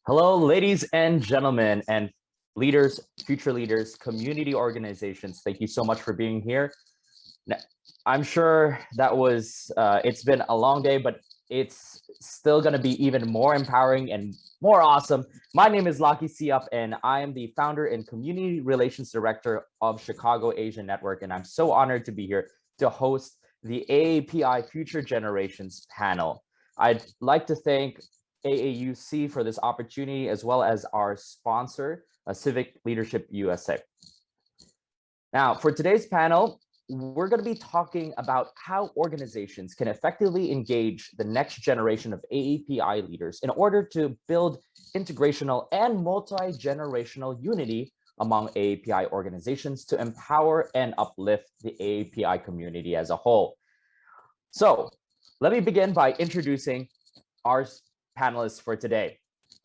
Hello, ladies and gentlemen, and leaders, future leaders, community organizations. Thank you so much for being here. I'm sure it's been a long day, but it's still going to be even more empowering and more awesome. My name is Laki Siap, and I am the founder and community relations director of Chicago Asian Network. And I'm so honored to be here to host the AAPI Future Generations panel. I'd like to thank AAUC for this opportunity, as well as our sponsor, Civic Leadership USA. Now, for today's panel, we're going to be talking about how organizations can effectively engage the next generation of AAPI leaders in order to build integrational and multi-generational unity among AAPI organizations to empower and uplift the AAPI community as a whole. So let me begin by introducing our panelists for today.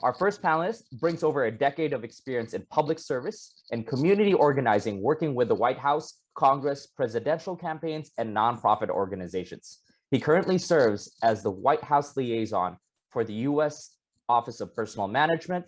Our first panelist brings over a decade of experience in public service and community organizing, working with the White House, Congress, presidential campaigns, and nonprofit organizations. He currently serves as the White House liaison for the U.S. Office of Personnel Management,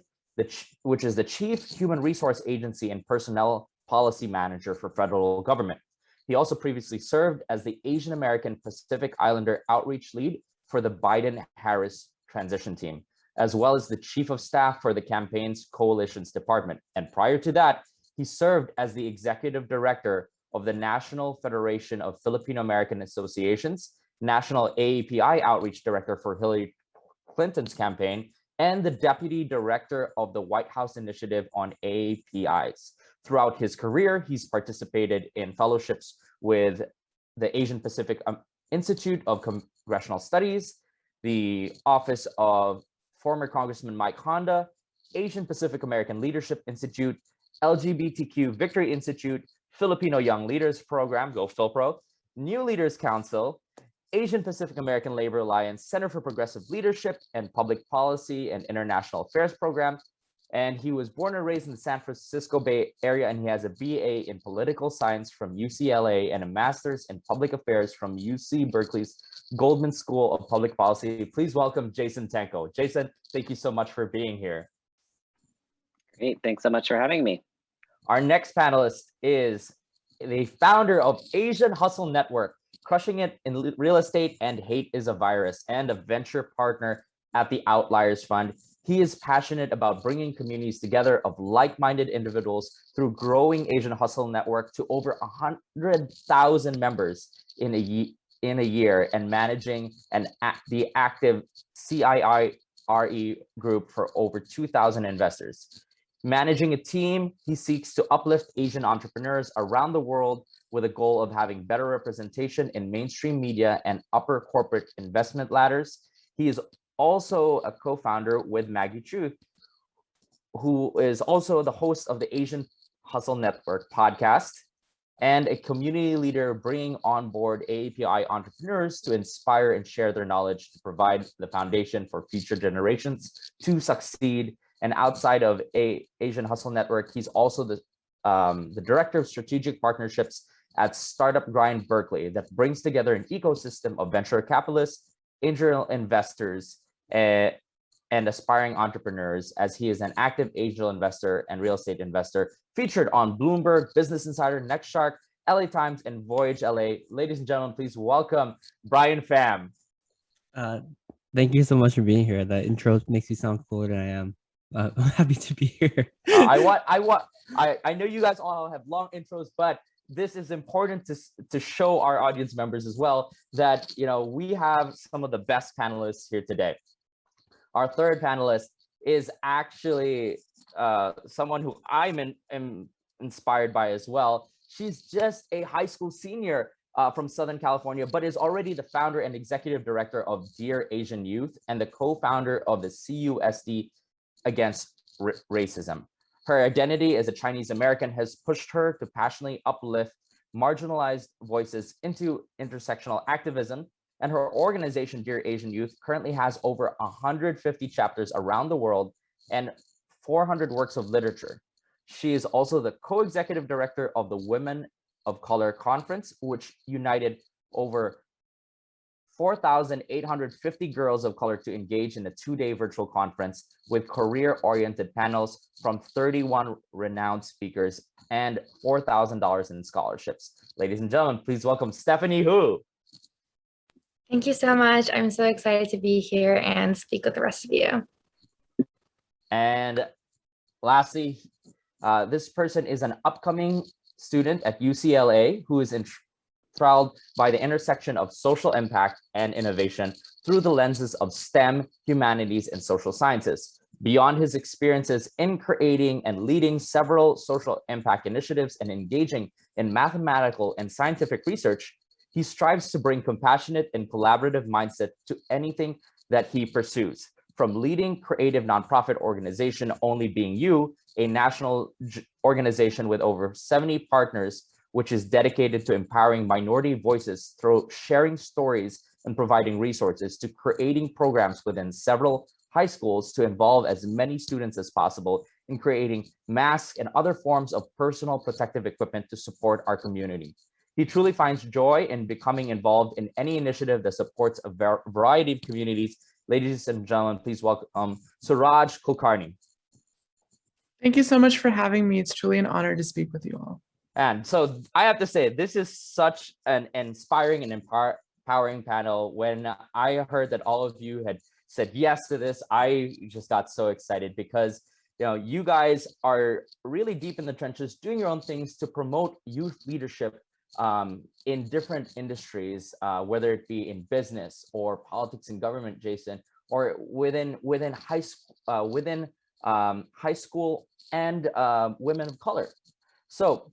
which is the chief human resource agency and personnel policy manager for federal government. He also previously served as the Asian American Pacific Islander outreach lead for the Biden-Harris transition team, as well as the chief of staff for the campaign's coalitions department. And prior to that, he served as the executive director of the National Federation of Filipino American Associations, national AAPI outreach director for Hillary Clinton's campaign, and the deputy director of the White House Initiative on AAPIs. Throughout his career, he's participated in fellowships with the Asian Pacific Institute of Congressional Studies, the Office of former Congressman Mike Honda, Asian Pacific American Leadership Institute, LGBTQ Victory Institute, Filipino Young Leaders Program, Go FilPro, New Leaders Council, Asian Pacific American Labor Alliance, Center for Progressive Leadership and Public Policy and International Affairs Program. And he was born and raised in the San Francisco Bay Area, and he has a BA in Political Science from UCLA and a Master's in Public Affairs from UC Berkeley's Goldman School of Public Policy. Please welcome Jason Tenko. Jason, thank you so much for being here. Great, thanks so much for having me. Our next panelist is the founder of Asian Hustle Network, crushing it in real estate and hate is a virus, and a venture partner at the Outliers Fund. He is passionate about bringing communities together of like-minded individuals through growing Asian Hustle Network to over 100,000 members in a year, and managing the active CIIRE group for over 2,000 investors. Managing a team, he seeks to uplift Asian entrepreneurs around the world with a goal of having better representation in mainstream media and upper corporate investment ladders. He is also a co-founder with Maggie Chu, who is also the host of the Asian Hustle Network podcast, and a community leader bringing on board AAPI entrepreneurs to inspire and share their knowledge to provide the foundation for future generations to succeed. And outside of Asian Hustle Network, he's also the director of strategic partnerships at Startup Grind Berkeley that brings together an ecosystem of venture capitalists, angel investors, and aspiring entrepreneurs, as he is an active angel investor and real estate investor featured on Bloomberg, Business Insider, Next Shark, LA Times, and Voyage LA. Ladies and gentlemen, please welcome Brian Pham. Thank you so much for being here. The intro makes you sound cooler than I am. I'm happy to be here. I know you guys all have long intros, but this is important to show our audience members as well that we have some of the best panelists here today. Our third panelist is actually someone who I'm inspired by as well. She's just a high school senior from Southern California, but is already the founder and executive director of Dear Asian Youth and the co-founder of the CUSD Against Racism. Her identity as a Chinese American has pushed her to passionately uplift marginalized voices into intersectional activism, and her organization, Dear Asian Youth, currently has over 150 chapters around the world and 400 works of literature. She is also the co-executive director of the Women of Color Conference, which united over 4,850 girls of color to engage in a 2-day virtual conference with career-oriented panels from 31 renowned speakers and $4,000 in scholarships. Ladies and gentlemen, please welcome Stephanie Hu. Thank you so much. I'm so excited to be here and speak with the rest of you. And lastly, this person is an upcoming student at UCLA who is enthralled by the intersection of social impact and innovation through the lenses of STEM, humanities, and social sciences. Beyond his experiences in creating and leading several social impact initiatives and engaging in mathematical and scientific research, he strives to bring compassionate and collaborative mindset to anything that he pursues. From leading creative nonprofit organization Only Being You, a national organization with over 70 partners, which is dedicated to empowering minority voices through sharing stories and providing resources, to creating programs within several high schools to involve as many students as possible in creating masks and other forms of personal protective equipment to support our community. He truly finds joy in becoming involved in any initiative that supports a variety of communities. Ladies and gentlemen, please welcome Suraj Kulkarni. Thank you so much for having me. It's truly an honor to speak with you all. And so I have to say, this is such an inspiring and empowering panel. When I heard that all of you had said yes to this, I just got so excited because you guys are really deep in the trenches, doing your own things to promote youth leadership in different industries, whether it be in business or politics and government, Jason, or within high school and women of color. So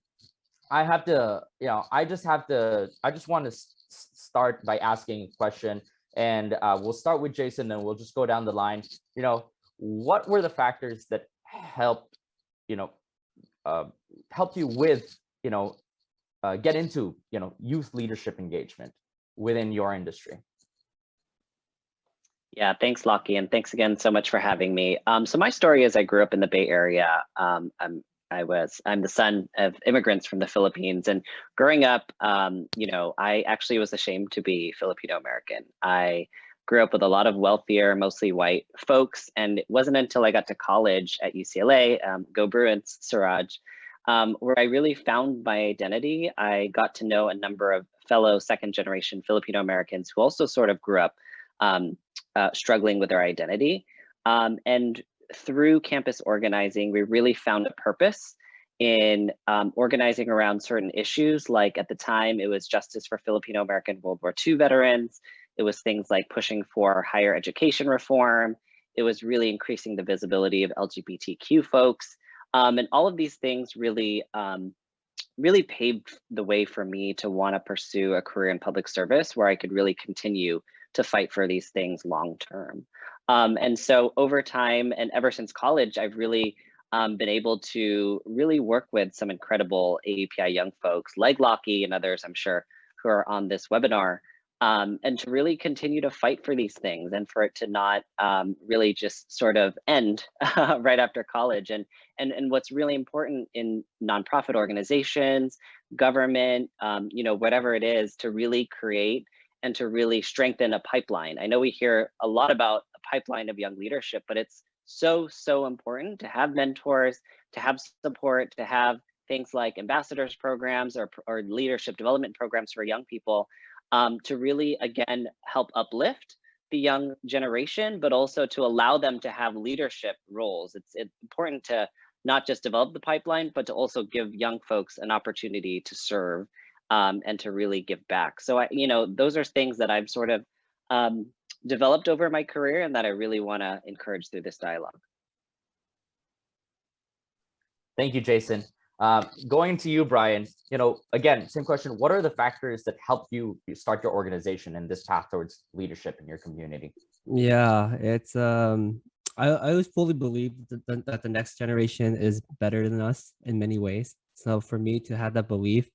I have to, I just want to start by asking a question, and we'll start with Jason, and we'll just go down the line. What were the factors that helped you with, get into, youth leadership engagement within your industry? Yeah, thanks, Lockie, and thanks again so much for having me. So my story is I grew up in the Bay Area. I'm the son of immigrants from the Philippines, and growing up, I actually was ashamed to be Filipino American. I grew up with a lot of wealthier, mostly white folks, and it wasn't until I got to college at UCLA, go Bruins, Suraj, where I really found my identity. I got to know a number of fellow second-generation Filipino Americans who also sort of grew up struggling with their identity. And through campus organizing, we really found a purpose in organizing around certain issues. Like at the time, it was justice for Filipino American World War II veterans. It was things like pushing for higher education reform. It was really increasing the visibility of LGBTQ folks. And all of these things really, really paved the way for me to want to pursue a career in public service where I could really continue to fight for these things long term. And so over time and ever since college, I've really been able to really work with some incredible AAPI young folks like Lockie and others, I'm sure, who are on this webinar, and to really continue to fight for these things and for it to not really just sort of end right after college. And what's really important in nonprofit organizations, government, whatever it is, to really create and to really strengthen a pipeline. I know we hear a lot about a pipeline of young leadership, but it's so important to have mentors, to have support, to have things like ambassadors programs or leadership development programs for young people, to really, again, help uplift the young generation, but also to allow them to have leadership roles. It's important to not just develop the pipeline, but to also give young folks an opportunity to serve and to really give back. So, those are things that I've sort of developed over my career and that I really want to encourage through this dialogue. Thank you, Jason. Going to you, Brian, again, same question. What are the factors that helped you start your organization in this path towards leadership in your community? Yeah, it's I always fully believe that the next generation is better than us in many ways. So for me to have that belief,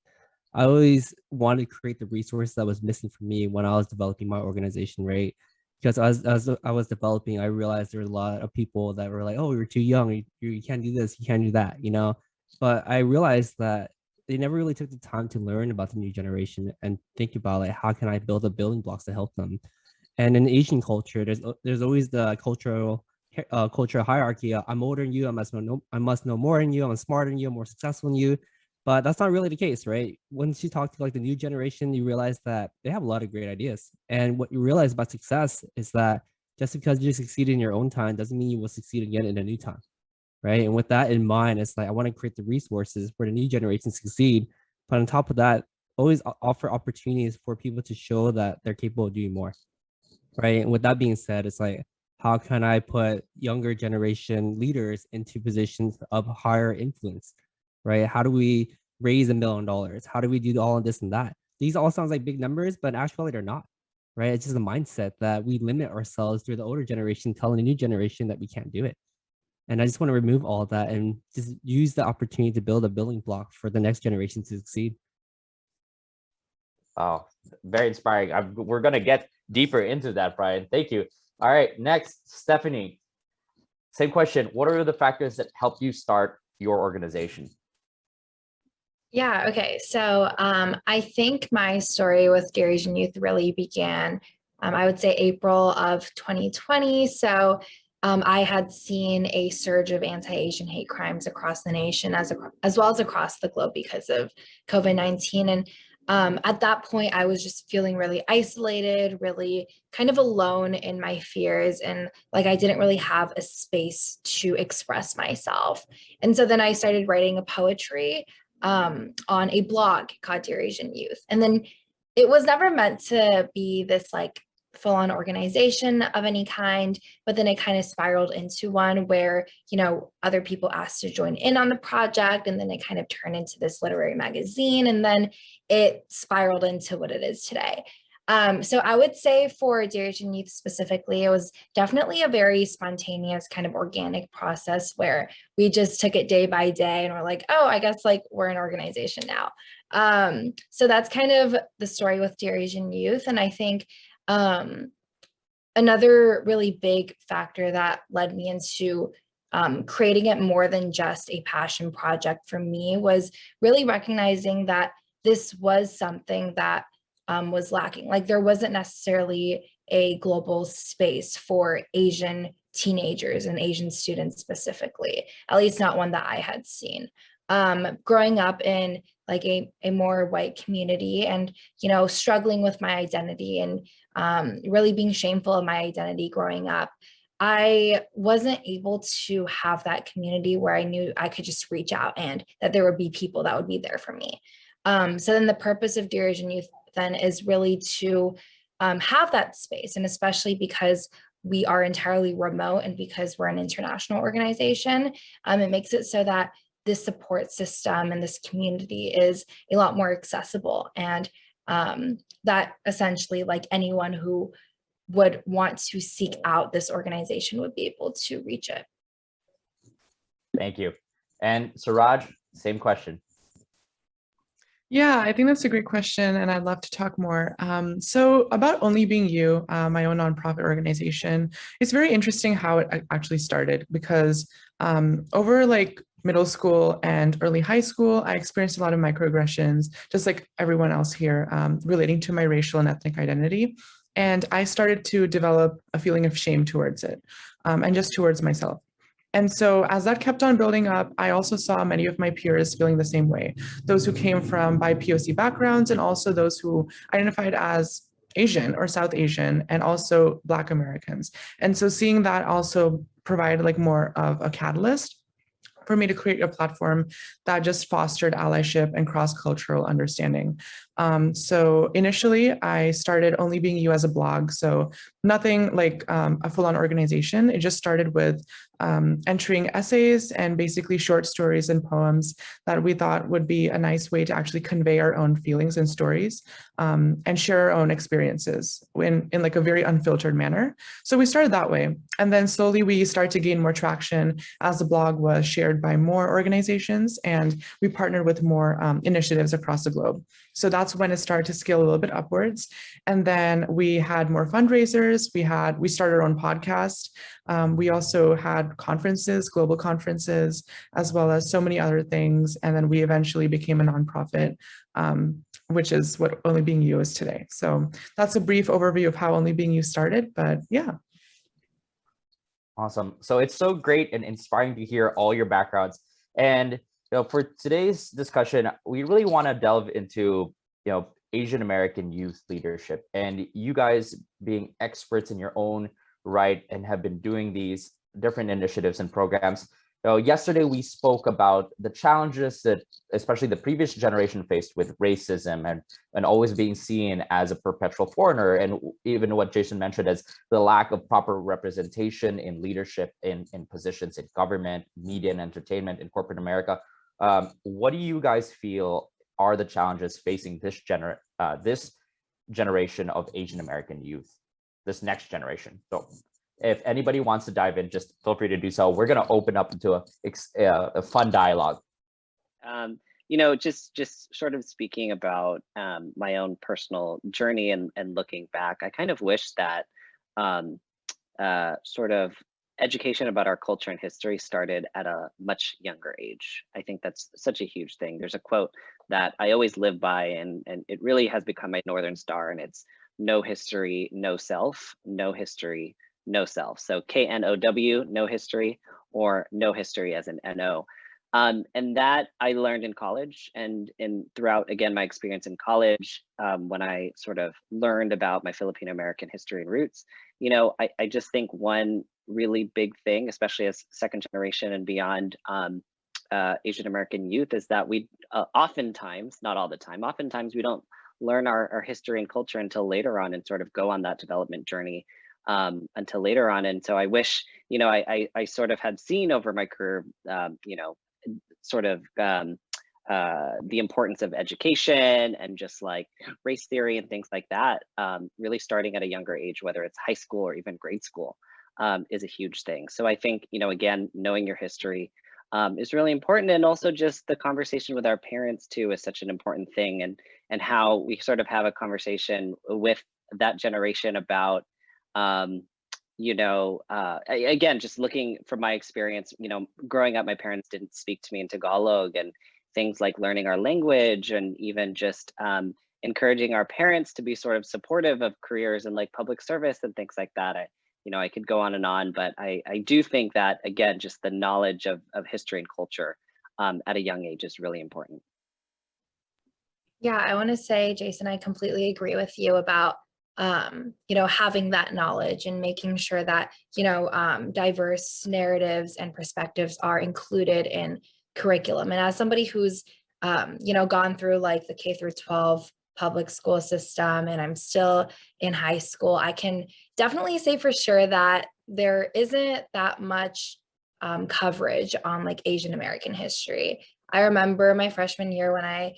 I always wanted to create the resource that was missing for me when I was developing my organization, right? Because as I was developing, I realized there were a lot of people that were like, "Oh, you're too young. You can't do this. You can't do that." But I realized that they never really took the time to learn about the new generation and think about like how can I build the building blocks to help them. And in Asian culture, there's always the cultural hierarchy. I'm older than you. I must know more than you. I'm smarter than you. I'm more successful than you. But that's not really the case, right? Once you talk to like the new generation, you realize that they have a lot of great ideas. And what you realize about success is that just because you succeed in your own time doesn't mean you will succeed again in a new time, right? And with that in mind, it's like I want to create the resources for the new generation to succeed. But on top of that, always offer opportunities for people to show that they're capable of doing more, right? And with that being said, it's like, how can I put younger generation leaders into positions of higher influence, right? How do we raise $1 million? How do we do all of this and that? These all sounds like big numbers, but actually they're not, right? It's just a mindset that we limit ourselves through the older generation, telling the new generation that we can't do it. And I just want to remove all of that and just use the opportunity to build a building block for the next generation to succeed. Wow, very inspiring. We're going to get deeper into that, Brian. Thank you. All right, next, Stephanie. Same question. What are the factors that helped you start your organization? Yeah, okay. So I think my story with Dear Asian Youth really began, I would say April of 2020. So I had seen a surge of anti-Asian hate crimes across the nation as well as across the globe because of COVID-19. And at that point, I was just feeling really isolated, really kind of alone in my fears. And like I didn't really have a space to express myself. And so then I started writing a poetry on a blog called Dear Asian Youth. And then it was never meant to be this like full-on organization of any kind, but then it kind of spiraled into one where, you know, other people asked to join in on the project, and then it kind of turned into this literary magazine, and then it spiraled into what it is today. So I would say for Dear Asian Youth specifically, it was definitely a very spontaneous kind of organic process where we just took it day by day and we're like, oh, I guess like we're an organization now. So that's kind of the story with Dear Asian Youth. And I think another really big factor that led me into creating it more than just a passion project for me was really recognizing that this was something that was lacking. Like there wasn't necessarily a global space for Asian teenagers and Asian students specifically, at least not one that I had seen. Growing up in like a more white community and, you know, struggling with my identity and really being shameful of my identity growing up, I wasn't able to have that community where I knew I could just reach out and that there would be people that would be there for me. So then the purpose of Dear Asian Youth then is really to have that space, and especially because we are entirely remote and because we're an international organization, it makes it so that this support system and this community is a lot more accessible, and that essentially like anyone who would want to seek out this organization would be able to reach it. Thank you. And Suraj, same question. Yeah, I think that's a great question, and I'd love to talk more. So about Only Being You, my own nonprofit organization, it's very interesting how it actually started because over like middle school and early high school, I experienced a lot of microaggressions, just like everyone else here, relating to my racial and ethnic identity. And I started to develop a feeling of shame towards it, and just towards myself. And so as that kept on building up, I also saw many of my peers feeling the same way. Those who came from BIPOC backgrounds and also those who identified as Asian or South Asian and also Black Americans. And so seeing that also provided like more of a catalyst for me to create a platform that just fostered allyship and cross-cultural understanding. So initially, I started Only Being You as a blog. So nothing like a full-on organization. It just started with entering essays and basically short stories and poems that we thought would be a nice way to actually convey our own feelings and stories and share our own experiences in like a very unfiltered manner. So we started that way. And then slowly we started to gain more traction as the blog was shared supported by more organizations, and we partnered with more initiatives across the globe. So that's when it started to scale a little bit upwards. And then we had more fundraisers. We started our own podcast. We also had conferences, global conferences, as well as so many other things. And then we eventually became a nonprofit, which is what Only Being You is today. So that's a brief overview of how Only Being You started, but yeah. Awesome. So it's so great and inspiring to hear all your backgrounds. And for today's discussion, we really want to delve into Asian American youth leadership, and you guys being experts in your own right and have been doing these different initiatives and programs. Yesterday we spoke about the challenges that especially the previous generation faced with racism and always being seen as a perpetual foreigner, and even what Jason mentioned as the lack of proper representation in leadership in positions in government, media and entertainment in corporate America. What do you guys feel are the challenges facing this generation of Asian American youth, this next generation? So if anybody wants to dive in, just feel free to do so. We're going to open up into a fun dialogue. Just sort of speaking about my own personal journey and looking back, I kind of wish that sort of education about our culture and history started at a much younger age. I think that's such a huge thing. There's a quote that I always live by, and it really has become my Northern Star, and it's no history, no self, no history, no self. So KNOW, no history, or no history as an NO. And that I learned in college and throughout, again, my experience in college, when I sort of learned about my Filipino American history and roots, I just think one really big thing, especially as second generation and beyond Asian American youth, is that we oftentimes, not all the time, oftentimes we don't learn our history and culture until later on and sort of go on that development journey until later on. And so I wish, I sort of had seen over my career, sort of the importance of education and just like race theory and things like that, really starting at a younger age, whether it's high school or even grade school, is a huge thing. So I think, again, knowing your history is really important. And also just the conversation with our parents too is such an important thing, and how we sort of have a conversation with that generation about, again, just looking from my experience, growing up, my parents didn't speak to me in Tagalog, and things like learning our language and even just encouraging our parents to be sort of supportive of careers in like public service and things like that. I could go on and on, but I do think that, again, just the knowledge of history and culture at a young age is really important. Yeah, I want to say, Jason, I completely agree with you about having that knowledge and making sure that, diverse narratives and perspectives are included in curriculum. And as somebody who's, gone through like the K through 12 public school system, and I'm still in high school, I can definitely say for sure that there isn't that much coverage on like Asian American history. I remember my freshman year when I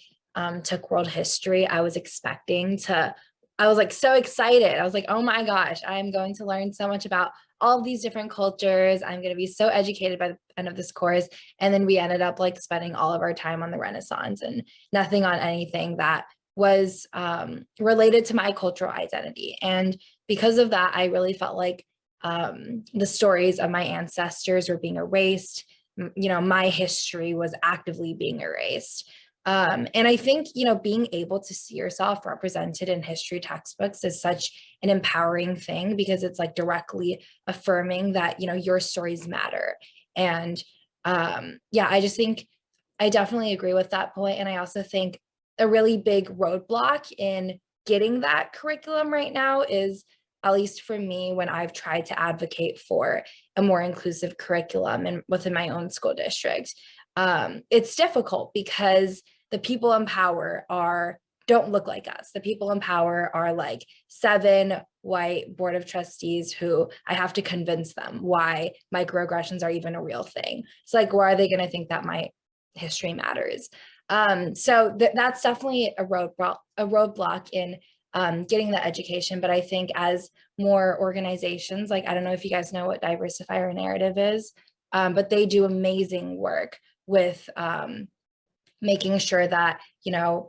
took world history, I was like so excited. I was like, oh my gosh, I'm going to learn so much about all of these different cultures. I'm going to be so educated by the end of this course. And then we ended up like spending all of our time on the Renaissance and nothing on anything that was related to my cultural identity. And because of that, I really felt like the stories of my ancestors were being erased. My history was actively being erased. And I think, being able to see yourself represented in history textbooks is such an empowering thing, because it's like directly affirming that, your stories matter. And I just think I definitely agree with that point. And I also think a really big roadblock in getting that curriculum right now is, at least for me, when I've tried to advocate for a more inclusive curriculum and within my own school district, it's difficult because the people in power don't look like us. The people in power are like 7 white board of trustees who I have to convince them why microaggressions are even a real thing. So like, why are they going to think that my history matters? So that's definitely a roadblock in getting that education. But I think as more organizations, like, I don't know if you guys know what diversifier narrative is, but they do amazing work with making sure that,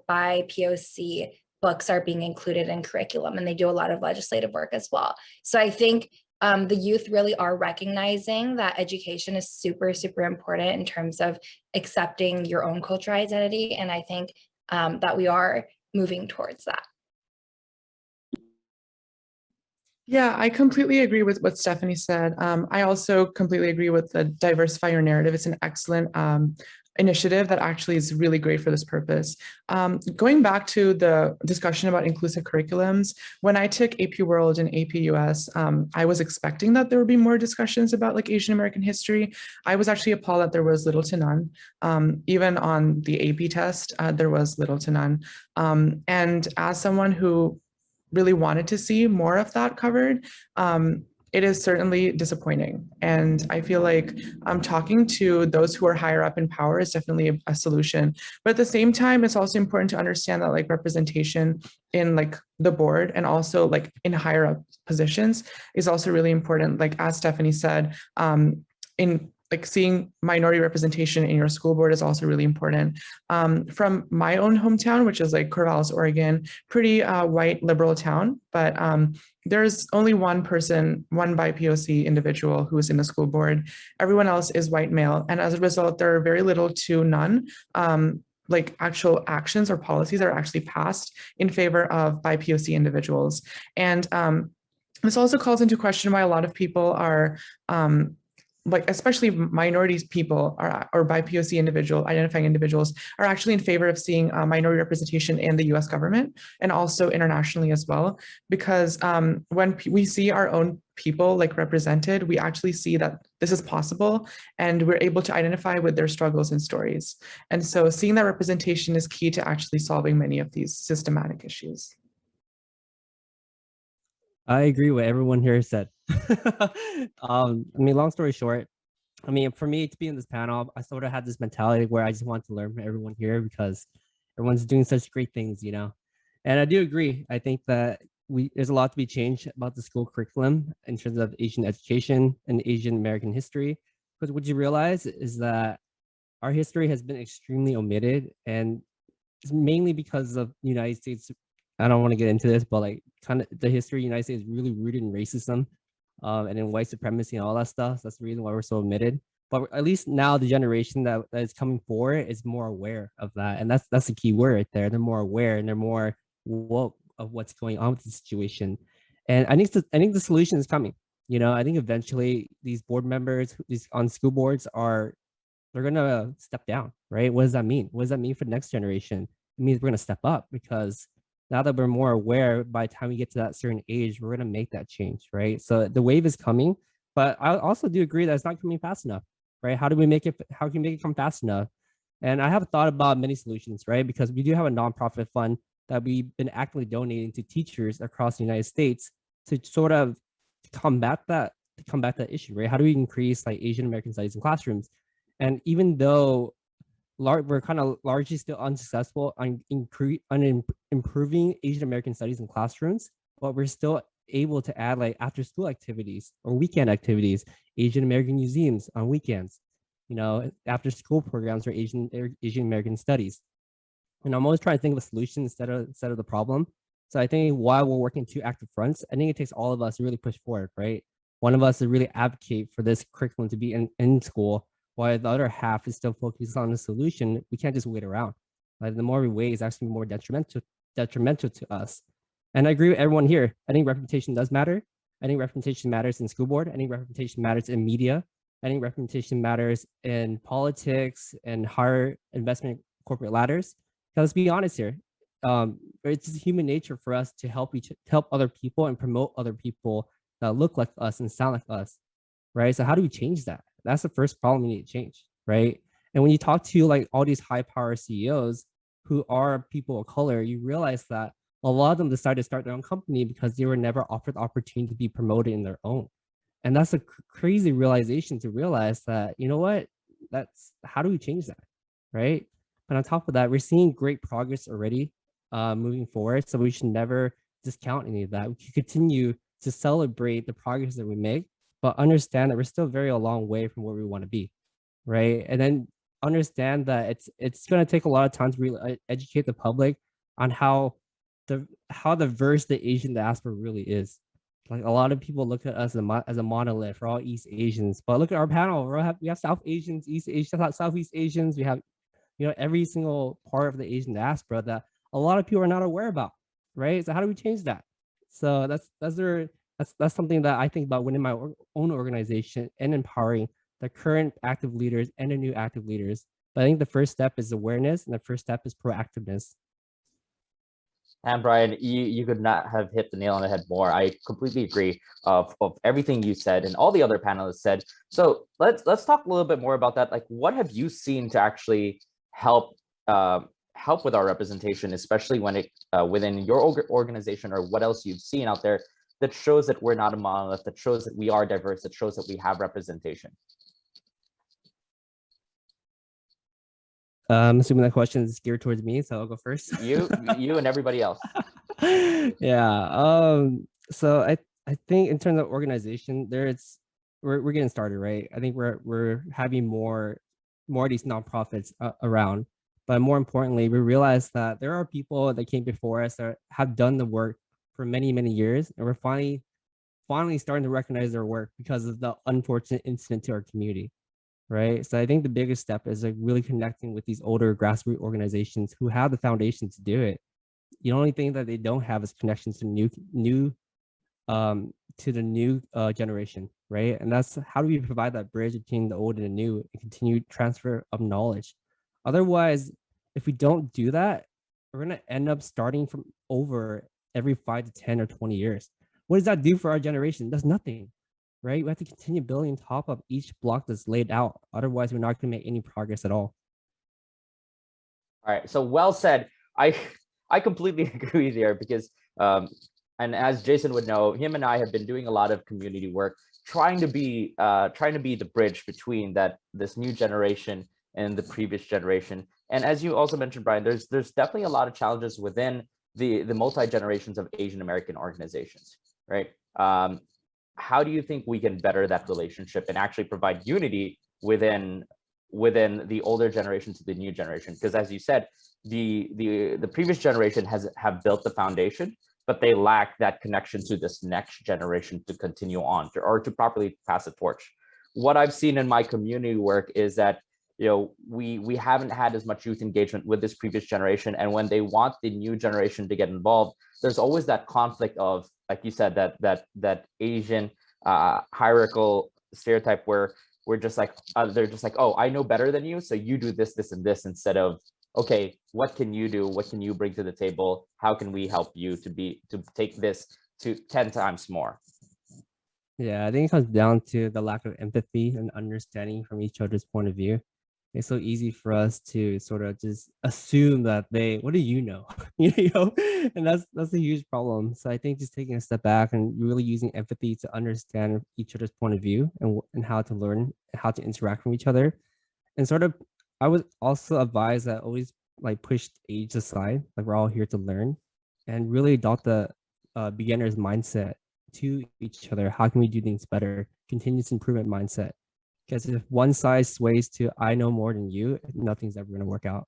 by POC books are being included in curriculum, and they do a lot of legislative work as well. So I think the youth really are recognizing that education is super, super important in terms of accepting your own cultural identity. And I think that we are moving towards that. Yeah, I completely agree with what Stephanie said. I also completely agree with the diversify your narrative. It's an excellent initiative that actually is really great for this purpose. Going back to the discussion about inclusive curriculums, when I took AP World and AP US, I was expecting that there would be more discussions about like Asian American history. I was actually appalled that there was little to none. Even on the AP test, there was little to none. And as someone who really wanted to see more of that covered, it is certainly disappointing. And I feel like talking to those who are higher up in power is definitely a solution. But at the same time, it's also important to understand that like representation in like the board and also like in higher up positions is also really important. Like as Stephanie said, in like seeing minority representation in your school board is also really important. From my own hometown, which is like Corvallis, Oregon, pretty white liberal town, but there's only one person, one BIPOC individual who is in the school board. Everyone else is white male. And as a result, there are very little to none like actual actions or policies that are actually passed in favor of BIPOC individuals. And this also calls into question why a lot of people are like especially minorities people or BIPOC identifying individuals are actually in favor of seeing minority representation in the US government and also internationally as well. Because when we see our own people like represented, we actually see that this is possible and we're able to identify with their struggles and stories. And so seeing that representation is key to actually solving many of these systematic issues. I agree with everyone here said. I mean, long story short, I mean, for me to be in this panel, I sort of had this mentality where I just want to learn from everyone here because everyone's doing such great things, And I do agree. I think that there's a lot to be changed about the school curriculum in terms of Asian education and Asian American history. Because what you realize is that our history has been extremely omitted, and it's mainly because of the United States. I don't want to get into this, but like kind of the history of the United States is really rooted in racism and in white supremacy and all that stuff. That's the reason why we're so omitted. But at least now the generation that is coming forward is more aware of that. And that's the key word right there. They're more aware and they're more woke of what's going on with the situation. And I think the solution is coming. I think eventually these board members on school boards they're gonna step down, right? What does that mean? What does that mean for the next generation? It means we're gonna step up because now that we're more aware, by the time we get to that certain age, we're going to make that change, right? So the wave is coming, but I also do agree that it's not coming fast enough, right? How can we make it come fast enough? And I have thought about many solutions, right? Because we do have a nonprofit fund that we've been actively donating to teachers across the United States to sort of combat that issue, right? How do we increase like Asian American studies in classrooms? And even though we're kind of largely still unsuccessful on improving Asian American studies in classrooms, but we're still able to add like after school activities or weekend activities, Asian American museums on weekends, after school programs for Asian American studies. And I'm always trying to think of a solution instead of the problem. So I think while we're working two active fronts, I think it takes all of us to really push forward, right? One of us to really advocate for this curriculum to be in school, while the other half is still focused on the solution. We can't just wait around. Like the more we wait is actually more detrimental to us. And I agree with everyone here. I think representation does matter. I think representation matters in school board. I think representation matters in media. I think representation matters in politics and higher investment corporate ladders. Because let's be honest here, it's human nature for us to help other people and promote other people that look like us and sound like us, right? So how do we change that? That's the first problem we need to change, right? And when you talk to like all these high power CEOs who are people of color, you realize that a lot of them decided to start their own company because they were never offered the opportunity to be promoted in their own. And that's a crazy realization to realize that, how do we change that, right? But on top of that, we're seeing great progress already moving forward. So we should never discount any of that. We should continue to celebrate the progress that we make, but understand that we're still very a long way from where we want to be, right? And then understand that it's going to take a lot of time to really educate the public on how diverse the Asian diaspora really is. Like a lot of people look at us as a monolith. We're all East Asians, but look at our panel. We have South Asians, East Asians, Southeast Asians. We have, you know, every single part of the Asian diaspora that a lot of people are not aware about, right? So how do we change that? So that's something that I think about within my own organization and empowering the current active leaders and the new active leaders. But I think the first step is awareness, and the first step is proactiveness. And Brian, you could not have hit the nail on the head more. I completely agree of everything you said and all the other panelists said. So let's talk a little bit more about that. Like, what have you seen to actually help help with our representation, especially when it within your organization, or what else you've seen out there that shows that we're not a monolith, that shows that we are diverse, that shows that we have representation? I'm assuming that question is geared towards me, so I'll go first. You and everybody else. Yeah. So I think in terms of organization, we're getting started, right? I think we're having more of these nonprofits around, but more importantly, we realize that there are people that came before us that have done the work for many years, and we're finally starting to recognize their work because of the unfortunate incident to our community. Right. So I think the biggest step is like really connecting with these older grassroots organizations who have the foundation to do it. The only thing that they don't have is connections to the new generation, right? And that's how do we provide that bridge between the old and the new and continue transfer of knowledge. Otherwise, if we don't do that, we're gonna end up starting from over every 5 to 10 or 20 years. What does that do for our generation? That's nothing. Right? We have to continue building on top of each block that's laid out. Otherwise, we're not going to make any progress at all. All right. So well said. I completely agree there because, and as Jason would know, him and I have been doing a lot of community work, trying to be the bridge between this new generation and the previous generation. And as you also mentioned, Brian, there's definitely a lot of challenges within the multi-generations of Asian American organizations, right? How do you think we can better that relationship and actually provide unity within the older generation to the new generation? Because as you said, the previous generation have built the foundation, but they lack that connection to this next generation to continue on or to properly pass the torch. What I've seen in my community work is that, you know, we haven't had as much youth engagement with this previous generation, and when they want the new generation to get involved, there's always that conflict of, like you said, that Asian hierarchical stereotype where we're just like they're just like, oh, I know better than you, so you do this, and this, instead of, okay, what can you do? What can you bring to the table? How can we help you to take this to 10 times more? Yeah, I think it comes down to the lack of empathy and understanding from each other's point of view. It's so easy for us to sort of just assume that what do you know? you know, and that's a huge problem. So I think just taking a step back and really using empathy to understand each other's point of view and how to learn, how to interact with each other. And sort of, I would also advise that always like push age aside, like we're all here to learn, and really adopt the beginner's mindset to each other. How can we do things better? Continuous improvement mindset. Because if one side sways to I know more than you, nothing's ever going to work out.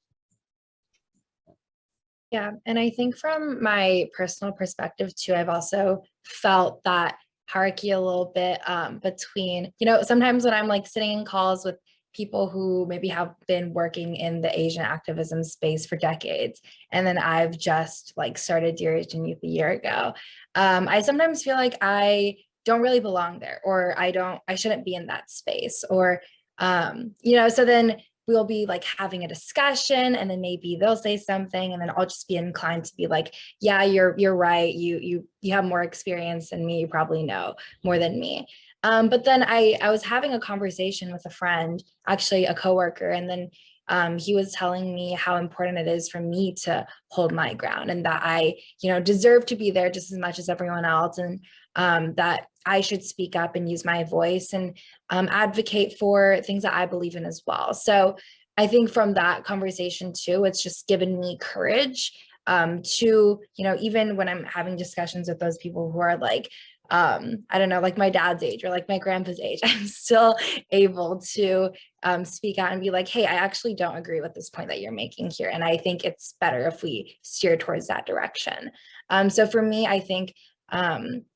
Yeah, and I think from my personal perspective too, I've also felt that hierarchy a little bit between, you know, sometimes when I'm like sitting in calls with people who maybe have been working in the Asian activism space for decades, and then I've just like started Dear Asian Youth a year ago, I sometimes feel like I don't really belong there, or I shouldn't be in that space, or, you know, so then we'll be like having a discussion, and then maybe they'll say something, and then I'll just be inclined to be like, yeah, you're right. You have more experience than me. You probably know more than me. But then I was having a conversation with a friend, actually a coworker, and then he was telling me how important it is for me to hold my ground, and that I, you know, deserve to be there just as much as everyone else, and that I should speak up and use my voice and advocate for things that I believe in as well. So I think from that conversation too, it's just given me courage to, you know, even when I'm having discussions with those people who are like, I don't know, like my dad's age or like my grandpa's age, I'm still able to speak out and be like, hey, I actually don't agree with this point that you're making here. And I think it's better if we steer towards that direction. So for me, I think,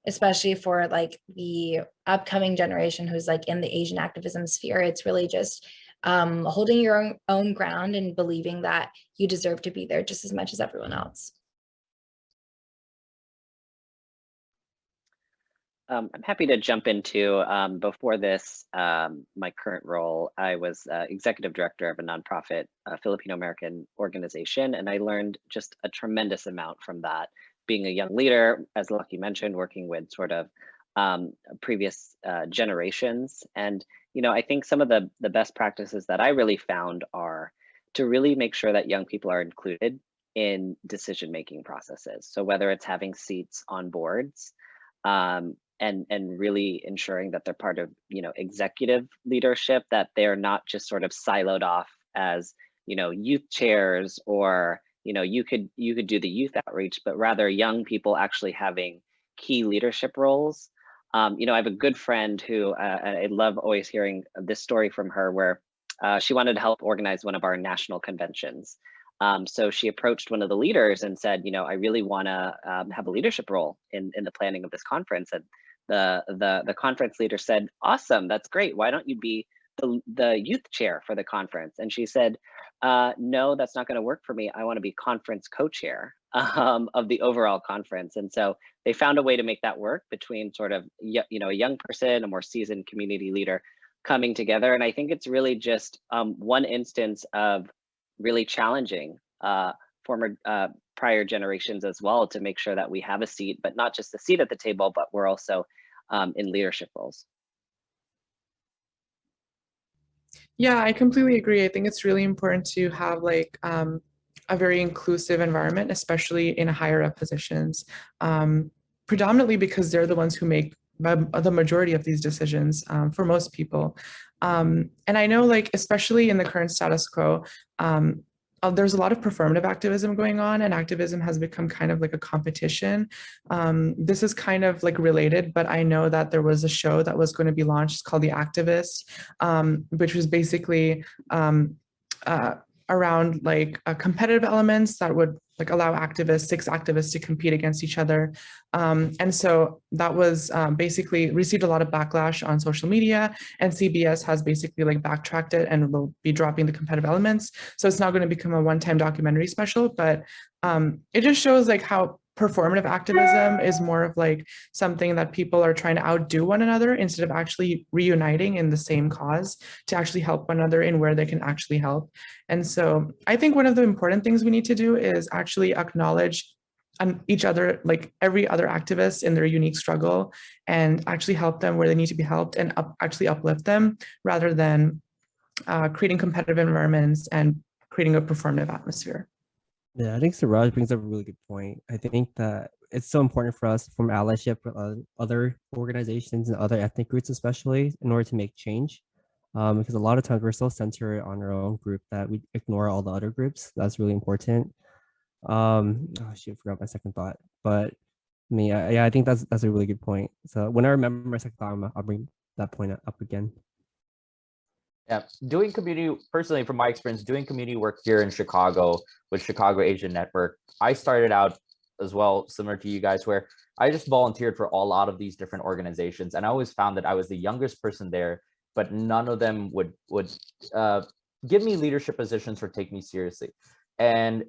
especially for like the upcoming generation who's like in the Asian activism sphere, it's really just holding your own ground and believing that you deserve to be there just as much as everyone else. I'm happy to jump into, before this, my current role, I was executive director of a nonprofit Filipino-American organization, and I learned just a tremendous amount from that. Being a young leader, as Lucky mentioned, working with sort of previous generations. And, I think some of the best practices that I really found are to really make sure that young people are included in decision-making processes. So whether it's having seats on boards, and really ensuring that they're part of executive leadership, that they're not just sort of siloed off as youth chairs, or you could do the youth outreach, but rather young people actually having key leadership roles. I have a good friend who I love always hearing this story from her, where she wanted to help organize one of our national conventions. So she approached one of the leaders and said, I really want to have a leadership role in the planning of this conference. And the conference leader said, awesome, that's great. Why don't you be the youth chair for the conference? And she said, no, that's not going to work for me. I want to be conference co-chair of the overall conference. And so they found a way to make that work between sort of, a young person, a more seasoned community leader coming together. And I think it's really just one instance of really challenging former prior generations as well, to make sure that we have a seat, but not just a seat at the table, but we're also in leadership roles. Yeah, I completely agree. I think it's really important to have like a very inclusive environment, especially in higher up positions, predominantly because they're the ones who make the majority of these decisions for most people. And I know, like, especially in the current status quo, there's a lot of performative activism going on, and activism has become kind of like a competition. This is kind of like related, but I know that there was a show that was going to be launched called The Activist, which was basically around like competitive elements that would like allow six activists to compete against each other. And so that was basically received a lot of backlash on social media, and CBS has basically like backtracked it and will be dropping the competitive elements. So it's not going to become a one-time documentary special, but it just shows like how performative activism is more of like something that people are trying to outdo one another instead of actually reuniting in the same cause to actually help one another in where they can actually help. And so I think one of the important things we need to do is actually acknowledge each other, like every other activist in their unique struggle, and actually help them where they need to be helped, and actually uplift them, rather than creating competitive environments and creating a performative atmosphere. Yeah, I think Siraj brings up a really good point. I think that it's so important for us to form allyship with other organizations and other ethnic groups, especially in order to make change. Because a lot of times we're so centered on our own group that we ignore all the other groups. That's really important. Oh shoot, I forgot my second thought. But yeah, I think that's a really good point. So when I remember my second thought, I'll bring that point up again. Yeah, doing community, personally, from my experience, doing community work here in Chicago with Chicago Asian Network, I started out as well, similar to you guys, where I just volunteered for a lot of these different organizations. And I always found that I was the youngest person there, but none of them would give me leadership positions or take me seriously. And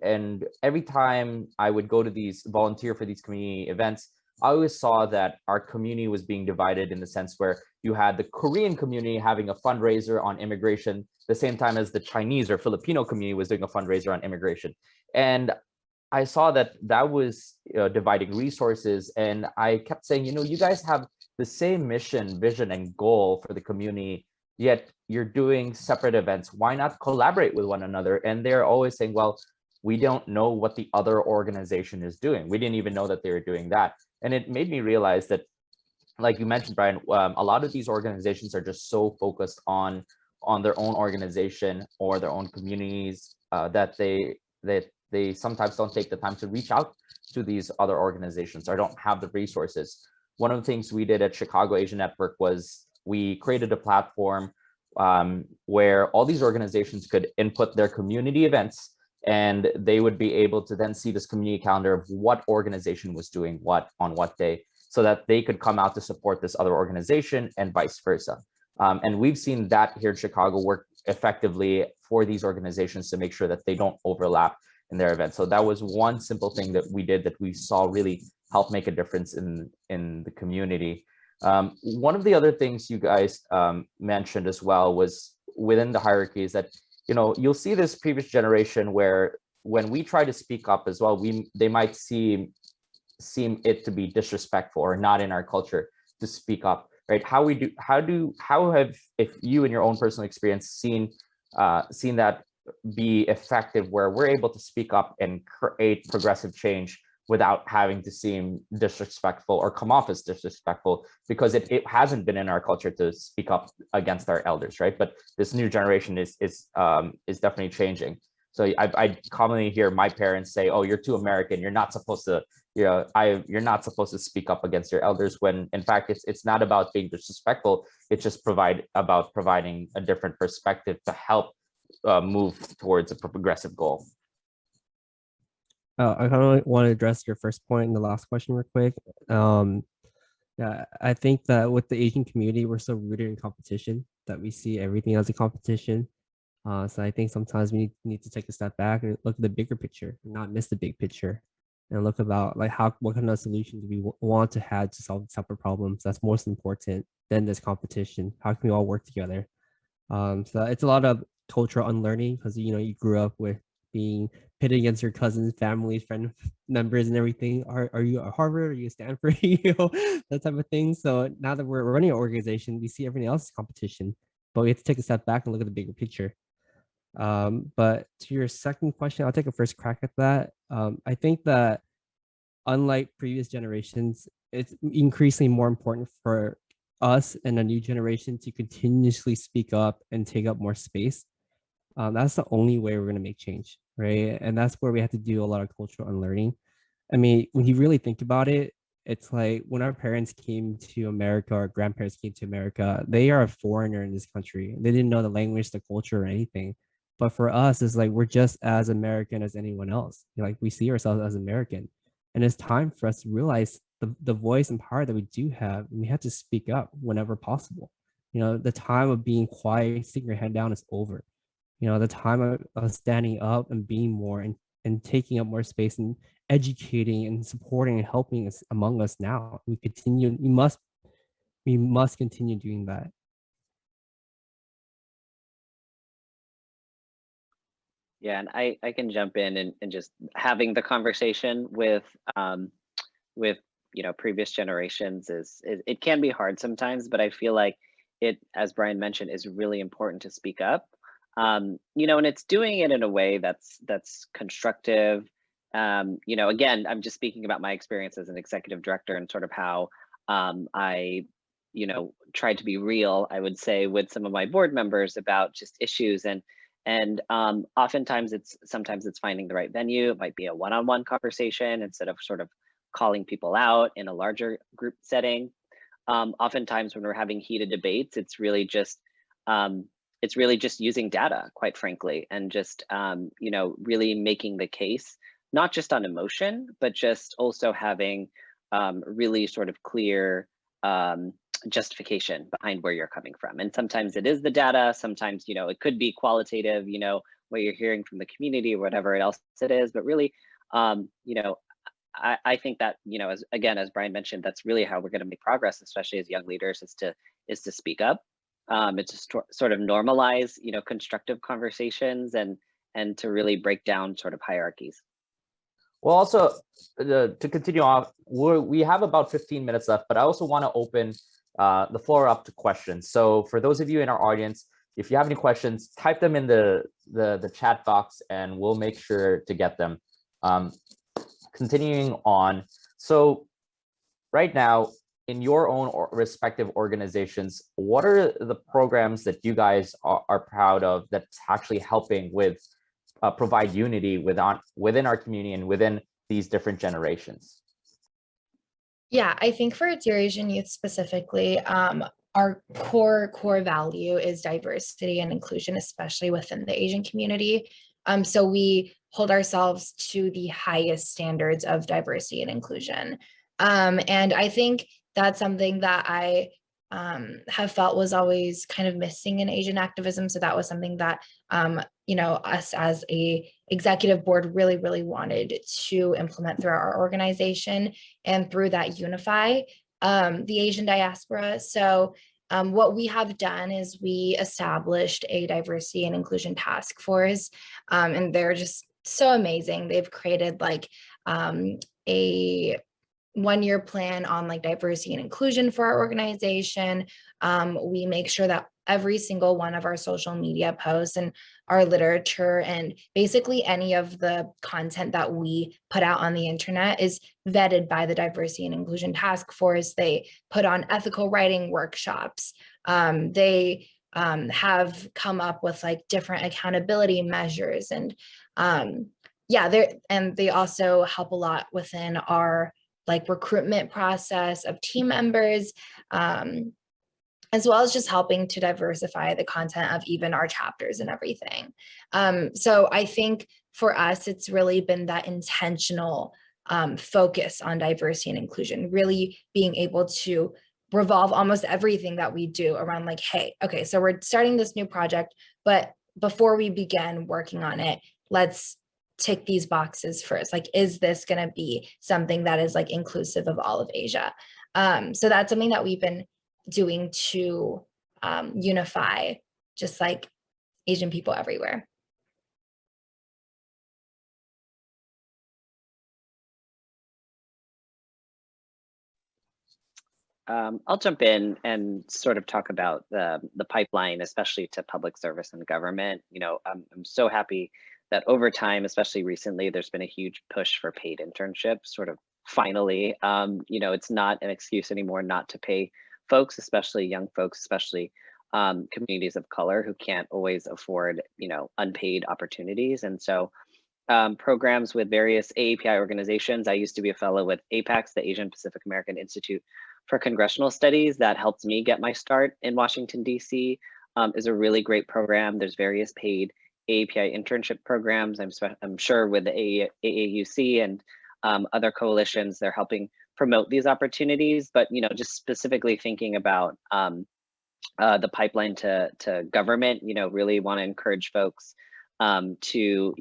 every time I would go to these, volunteer for these community events, I always saw that our community was being divided in the sense where you had the Korean community having a fundraiser on immigration, the same time as the Chinese or Filipino community was doing a fundraiser on immigration. And I saw that was dividing resources. And I kept saying, you guys have the same mission, vision, and goal for the community, yet you're doing separate events. Why not collaborate with one another? And they're always saying, well, we don't know what the other organization is doing. We didn't even know that they were doing that. And it made me realize that, like you mentioned, Brian, a lot of these organizations are just so focused on their own organization or their own communities that they sometimes don't take the time to reach out to these other organizations or don't have the resources. one of the things we did at Chicago Asian Network was we created a platform where all these organizations could input their community events, and they would be able to then see this community calendar of what organization was doing what on what day, so that they could come out to support this other organization and vice versa. And we've seen that here in Chicago work effectively for these organizations to make sure that they don't overlap in their events. So that was one simple thing that we did that we saw really help make a difference in the community. One of the other things you guys mentioned as well was within the hierarchy is that, you know, you'll see this previous generation where when we try to speak up as well, they might seem it to be disrespectful or not in our culture to speak up, right? How have, if you in your own personal experience seen that be effective where we're able to speak up and create progressive change without having to seem disrespectful or come off as disrespectful, because it hasn't been in our culture to speak up against our elders, right? But this new generation is definitely changing. So I commonly hear my parents say, "Oh, you're too American. You're not supposed to, you're not supposed to speak up against your elders." When in fact, it's not about being disrespectful. It's just about providing a different perspective to help move towards a progressive goal. I kind of want to address your first point in the last question real quick. Yeah, I think that with the Asian community, we're so rooted in competition that we see everything as a competition. So I think sometimes we need to take a step back and look at the bigger picture, and not miss the big picture, and look about like what kind of solutions we want to have to solve separate problems. That's most important than this competition. How can we all work together? So it's a lot of cultural unlearning, because you grew up with being pitted against your cousins, families, friend members, and everything. Are you at Harvard? Are you at Stanford? That type of thing. So now that we're running an organization, we see everything else as competition, but we have to take a step back and look at the bigger picture. But to your second question, I'll take a first crack at that. I think that unlike previous generations, it's increasingly more important for us and a new generation to continuously speak up and take up more space. That's the only way we're going to make change, right? And that's where we have to do a lot of cultural unlearning. I mean, when you really think about it, it's like when our parents came to America, or grandparents came to America, they are a foreigner in this country. They didn't know the language, the culture, or anything. But for us, it's like we're just as American as anyone else. Like we see ourselves as American. And it's time for us to realize the voice and power that we do have, and we have to speak up whenever possible. The time of being quiet, sticking your head down is over. The time of standing up and being more and taking up more space and educating and supporting and helping us among us now. We must continue doing that. Yeah, and I can jump in and just having the conversation with previous generations it can be hard sometimes, but I feel like it, as Brian mentioned, is really important to speak up. And it's doing it in a way that's constructive. Again, I'm just speaking about my experience as an executive director and sort of how I tried to be real, I would say, with some of my board members about just issues, and oftentimes sometimes it's finding the right venue. It might be a one-on-one conversation instead of sort of calling people out in a larger group setting. Oftentimes when we're having heated debates, it's really just using data, quite frankly, and just really making the case, not just on emotion, but just also having really sort of clear justification behind where you're coming from. And sometimes it is the data, sometimes it could be qualitative, what you're hearing from the community or whatever else it is. But really, I think that as Brian mentioned, that's really how we're going to make progress, especially as young leaders, is to speak up. It's to sort of normalize constructive conversations and to really break down sort of hierarchies. Well, also to continue off, we have about 15 minutes left, but I also want to open the floor up to questions. So for those of you in our audience, if you have any questions, type them in the chat box and we'll make sure to get them. Continuing on, so right now in your own respective organizations, what are the programs that you guys are proud of that's actually helping with provide unity within our community and within these different generations? Yeah, I think for Dear Asian Youth specifically, our core value is diversity and inclusion, especially within the Asian community. So we hold ourselves to the highest standards of diversity and inclusion. And I think that's something that I have felt was always kind of missing in Asian activism. So that was something that us as a executive board really wanted to implement through our organization, and through that unify the Asian diaspora. So what we have done is we established a diversity and inclusion task force, and they're just so amazing. They've created like a 1-year plan on like diversity and inclusion for our organization. We make sure that every single one of our social media posts and our literature and basically any of the content that we put out on the internet is vetted by the diversity and inclusion task force. They put on ethical writing workshops. They have come up with like different accountability measures, and they also help a lot within our like recruitment process of team members, as well as just helping to diversify the content of even our chapters and everything. So I think for us, it's really been that intentional focus on diversity and inclusion, really being able to revolve almost everything that we do around like, hey, okay, so we're starting this new project, but before we begin working on it, let's tick these boxes first. Like, is this going to be something that is like inclusive of all of Asia? So that's something that we've been doing to unify just like Asian people everywhere. I'll jump in and sort of talk about the pipeline, especially to public service and government. I'm so happy that over time, especially recently, there's been a huge push for paid internships, sort of finally. It's not an excuse anymore not to pay folks, especially young folks, especially communities of color who can't always afford, unpaid opportunities. And so programs with various AAPI organizations. I used to be a fellow with APACS, the Asian Pacific American Institute for Congressional Studies. That helped me get my start in Washington, D.C. Is a really great program. There's various paid AAPI internship programs. I'm sure with the AAUC and other coalitions, they're helping promote these opportunities. But just specifically thinking about the pipeline to government, really want to encourage folks to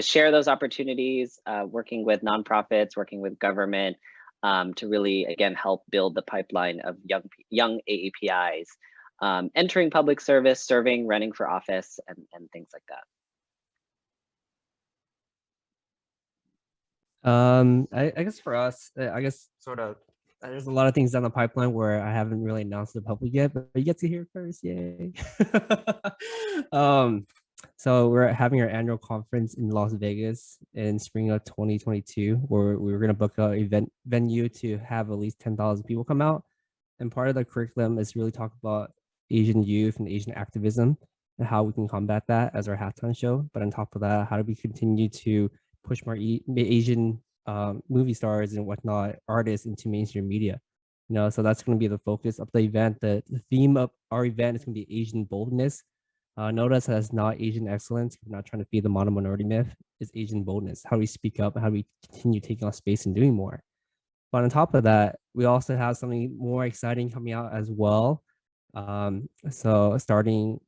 share those opportunities, working with nonprofits, working with government, to really, again, help build the pipeline of young AAPIs entering public service, serving, running for office, and things like that. I guess for us, sort of, there's a lot of things down the pipeline where I haven't really announced to the public yet, but you get to hear first, yay. So we're having our annual conference in Las Vegas in spring of 2022, where we were going to book an event venue to have at least 10,000 people come out. And part of the curriculum is really talk about Asian youth and Asian activism and how we can combat that as our halftime show. But on top of that, how do we continue to push more Asian movie stars and whatnot, artists into mainstream media? So that's going to be the focus of the event. The theme of our event is going to be Asian boldness. Notice as not Asian excellence. We're not trying to feed the mono minority myth. It's Asian boldness. How do we speak up? How do we continue taking on space and doing more? But on top of that, we also have something more exciting coming out as well. So starting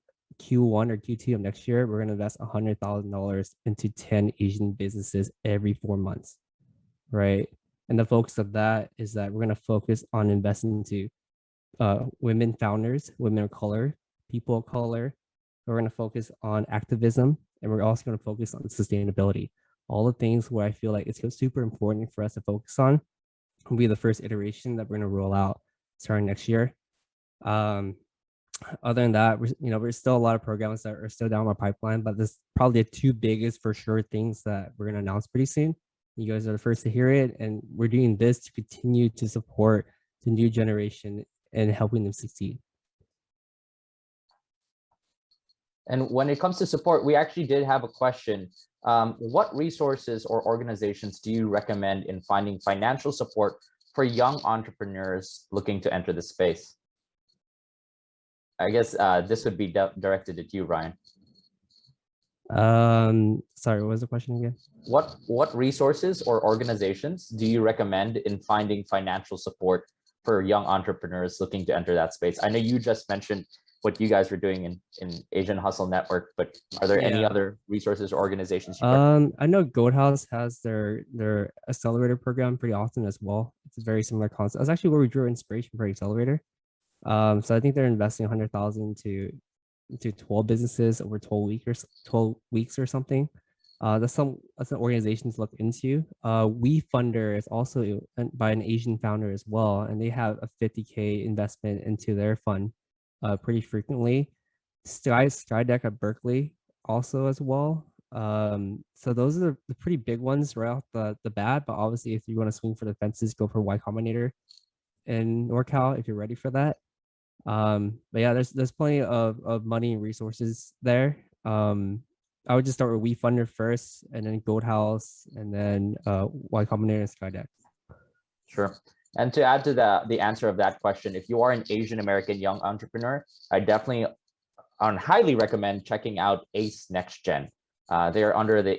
Q1 or Q2 of next year, we're going to invest $100,000 into 10 Asian businesses every 4 months, right? And the focus of that is that we're going to focus on investing into women founders, women of color, people of color. We're going to focus on activism, and we're also going to focus on sustainability. All the things where I feel like it's super important for us to focus on will be the first iteration that we're going to roll out starting next year. Other than that, we're still a lot of programs that are still down our pipeline, but this is probably the 2 biggest for sure things that we're going to announce pretty soon. You guys are the first to hear it, and we're doing this to continue to support the new generation and helping them succeed. And when it comes to support, we actually did have a question. What resources or organizations do you recommend in finding financial support for young entrepreneurs looking to enter the space? I guess this would be directed at you, Ryan. Sorry, what was the question again? What resources or organizations do you recommend in finding financial support for young entrepreneurs looking to enter that space? I know you just mentioned what you guys were doing in Asian Hustle Network, but are there any other resources or organizations you recommend? I know Goat House has their accelerator program pretty often as well. It's a very similar concept. That's actually where we drew inspiration for accelerator. So I think they're investing 100,000 to 12 businesses over 12 weeks or something. That's an organization to look into. We Funder is also by an Asian founder as well, and they have a 50K investment into their fund pretty frequently. Skydeck at Berkeley also as well. So those are the pretty big ones right off the bat. But obviously, if you want to swing for the fences, go for Y Combinator in NorCal if you're ready for that. But yeah, there's plenty of money and resources there. I would just start with WeFunder first, and then Goat House, and then Y Combinator and Skydeck. Sure. And to add to the answer of that question, if you are an Asian American young entrepreneur, I definitely highly recommend checking out ACE Next Gen. They are under the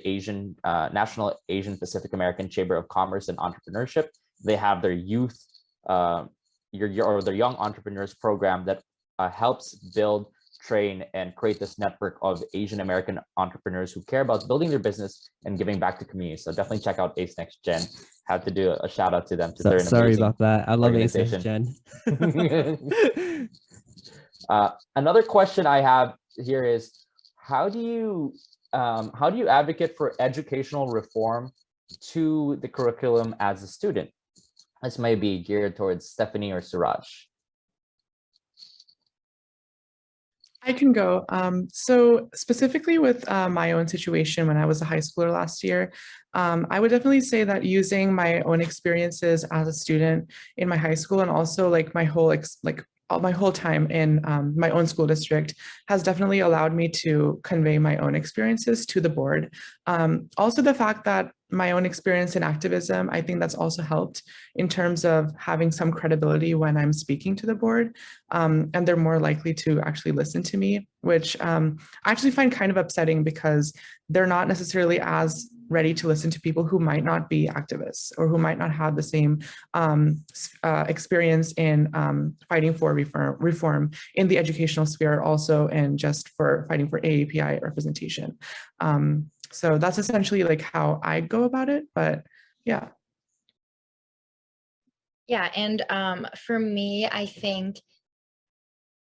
National Asian Pacific American Chamber of Commerce and Entrepreneurship. They have their youth or their young entrepreneurs program that helps build, train, and create this network of Asian American entrepreneurs who care about building their business and giving back to communities. So definitely check out ACE Next Gen. Have to do a shout out to them. Sorry about that. I love ACE Next Gen. Another question I have here is, how do you advocate for educational reform to the curriculum as a student? This may be geared towards Stephanie or Suraj. I can go. So specifically with my own situation when I was a high schooler last year, I would definitely say that using my own experiences as a student in my high school and also like my whole time in my own school district has definitely allowed me to convey my own experiences to the board. Also the fact that my own experience in activism, I think that's also helped in terms of having some credibility when I'm speaking to the board, and they're more likely to actually listen to me, which I actually find kind of upsetting because they're not necessarily as ready to listen to people who might not be activists or who might not have the same experience in fighting for reform in the educational sphere also, and just for fighting for AAPI representation. So that's essentially like how I go about it, but yeah. Yeah, and for me, I think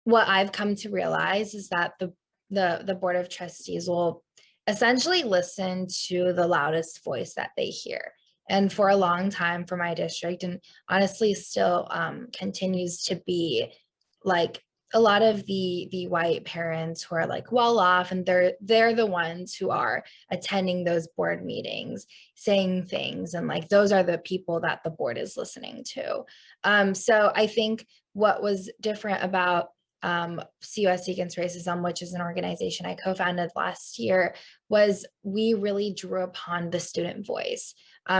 what I've come to realize is that the Board of Trustees will essentially listen to the loudest voice that they hear. And for a long time for my district, and honestly still continues to be, like, a lot of the white parents who are like well off, and they're the ones who are attending those board meetings, saying things, and like those are the people that the board is listening to. So I think what was different about CUSC Against Racism, which is an organization I co-founded last year, was we really drew upon the student voice.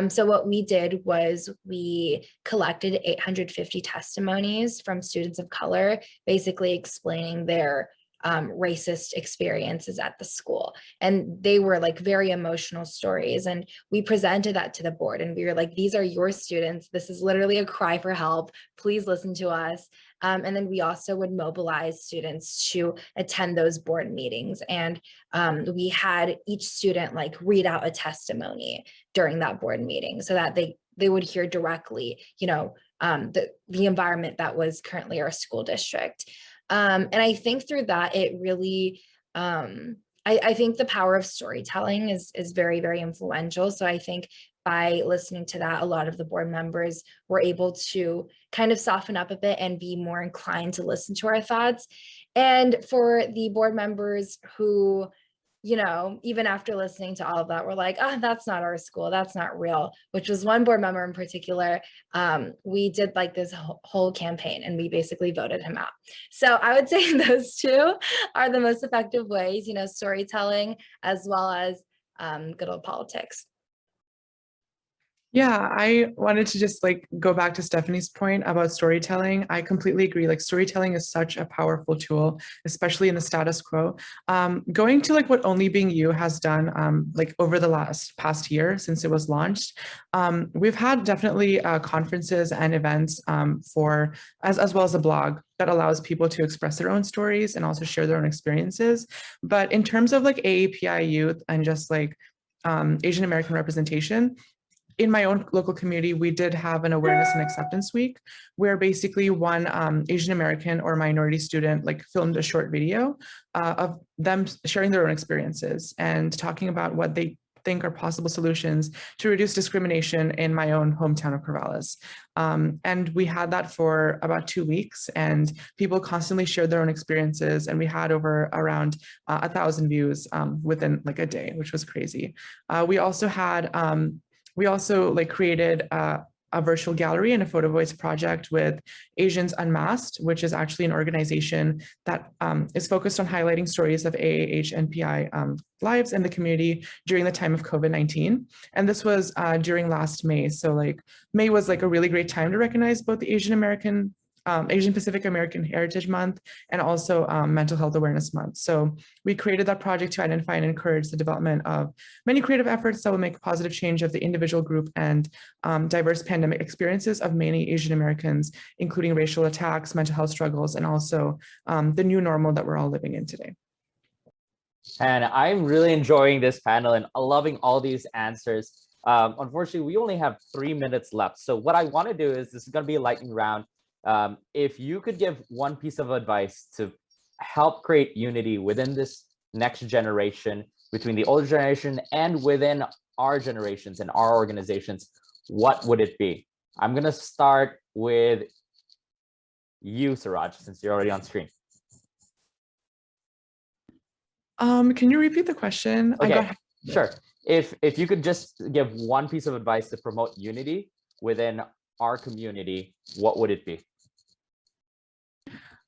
So what we did was we collected 850 testimonies from students of color, basically explaining their racist experiences at the school. And they were like very emotional stories. And we presented that to the board and we were like, these are your students. This is literally a cry for help. Please listen to us. And then we also would mobilize students to attend those board meetings. And we had each student like read out a testimony during that board meeting so that they would hear directly, you know, the environment that was currently our school district. And I think through that, it really, I think the power of storytelling is very, very influential. So I think by listening to that, a lot of the board members were able to kind of soften up a bit and be more inclined to listen to our thoughts. And for the board members who, you know, even after listening to all of that, we're like, oh, that's not our school, that's not real, which was one board member in particular. We did like this whole campaign and we basically voted him out. So I would say those two are the most effective ways, you know, storytelling as well as good old politics. Yeah, I wanted to just like go back to Stephanie's point about storytelling. I completely agree. Like storytelling is such a powerful tool, especially in the status quo. Going to like what Only Being You has done like over the past year since it was launched, we've had definitely conferences and events for as well as a blog that allows people to express their own stories and also share their own experiences. But in terms of like AAPI youth and just like Asian American representation, in my own local community, we did have an awareness and acceptance week where basically one Asian American or minority student like filmed a short video of them sharing their own experiences and talking about what they think are possible solutions to reduce discrimination in my own hometown of Corvallis. And we had that for about 2 weeks and people constantly shared their own experiences and we had over around 1,000 views within like a day, which was crazy. We also like created a virtual gallery and a photo voice project with Asians Unmasked, which is actually an organization that is focused on highlighting stories of AAH and PI lives in the community during the time of COVID-19. And this was during last May. So like May was like a really great time to recognize both the Asian Pacific American Heritage Month and also Mental Health Awareness Month. So we created that project to identify and encourage the development of many creative efforts that will make a positive change of the individual, group, and diverse pandemic experiences of many Asian Americans, including racial attacks, mental health struggles, and also the new normal that we're all living in today. And I'm really enjoying this panel and loving all these answers. Unfortunately, we only have 3 minutes left. So what I want to do is, this is going to be a lightning round. If you could give one piece of advice to help create unity within this next generation, between the older generation and within our generations and our organizations, what would it be? I'm going to start with you, Suraj, since you're already on screen. Can you repeat the question? Okay, sure. If you could just give one piece of advice to promote unity within our community, what would it be?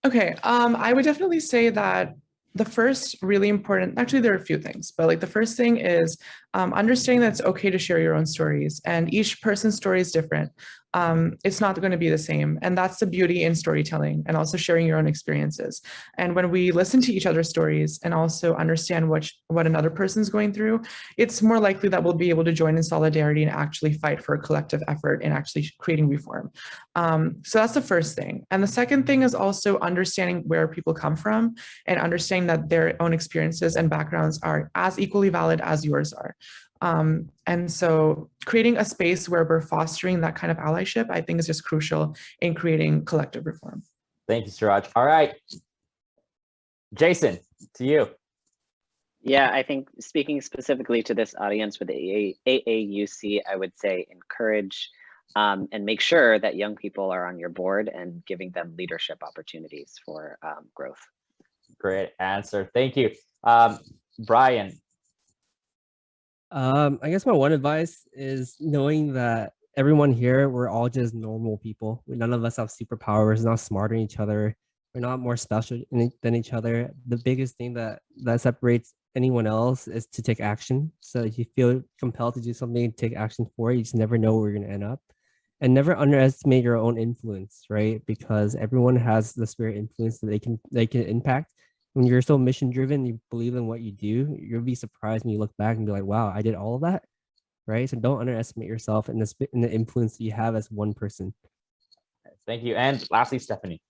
Okay, I would definitely say that the first really important, actually there are a few things, but like the first thing is understanding that it's okay to share your own stories and each person's story is different. It's not going to be the same. And that's the beauty in storytelling and also sharing your own experiences. And when we listen to each other's stories and also understand what another person's going through, it's more likely that we'll be able to join in solidarity and actually fight for a collective effort in actually creating reform. So that's the first thing. And the second thing is also understanding where people come from and understanding that their own experiences and backgrounds are as equally valid as yours are. And so creating a space where we're fostering that kind of allyship, I think is just crucial in creating collective reform. Thank you, Suraj. All right, Jason, to you. Yeah, I think speaking specifically to this audience with the AAUC, I would say encourage and make sure that young people are on your board and giving them leadership opportunities for growth. Great answer. Thank you. Brian. I guess my one advice is knowing that everyone here, we're all just normal people. None of us have superpowers, we're not smarter than each other. We're not more special than each other. The biggest thing that separates anyone else is to take action. So if you feel compelled to do something, take action for it. You just never know where you're going to end up. And never underestimate your own influence, right? Because everyone has the spirit influence that they can impact. When you're so mission driven, you believe in what you do, you'll be surprised when you look back and be like, wow, I did all of that, right? So don't underestimate yourself and the influence that you have as one person. Thank you. And lastly, Stephanie.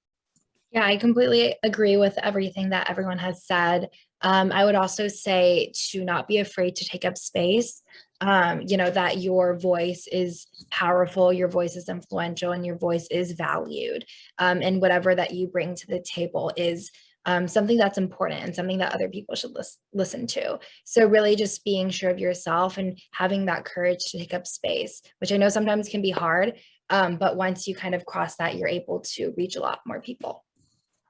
Yeah, I completely agree with everything that everyone has said. I would also say to not be afraid to take up space, that your voice is powerful, your voice is influential, and your voice is valued. And whatever that you bring to the table is something that's important and something that other people should listen to. So really just being sure of yourself and having that courage to take up space, which I know sometimes can be hard, but once you kind of cross that, you're able to reach a lot more people.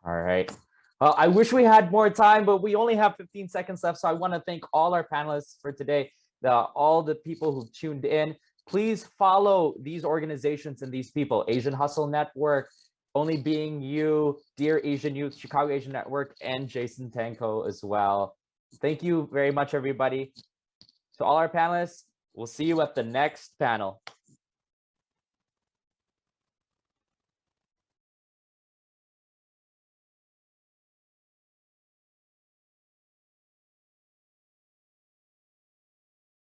All right. Well, I wish we had more time, but we only have 15 seconds left. So I want to thank all our panelists for today, all the people who tuned in. Please follow these organizations and these people: Asian Hustle Network, Only Being You, Dear Asian Youth, Chicago Asian Network, and Jason Tanko as well. Thank you very much, everybody. To all our panelists, we'll see you at the next panel.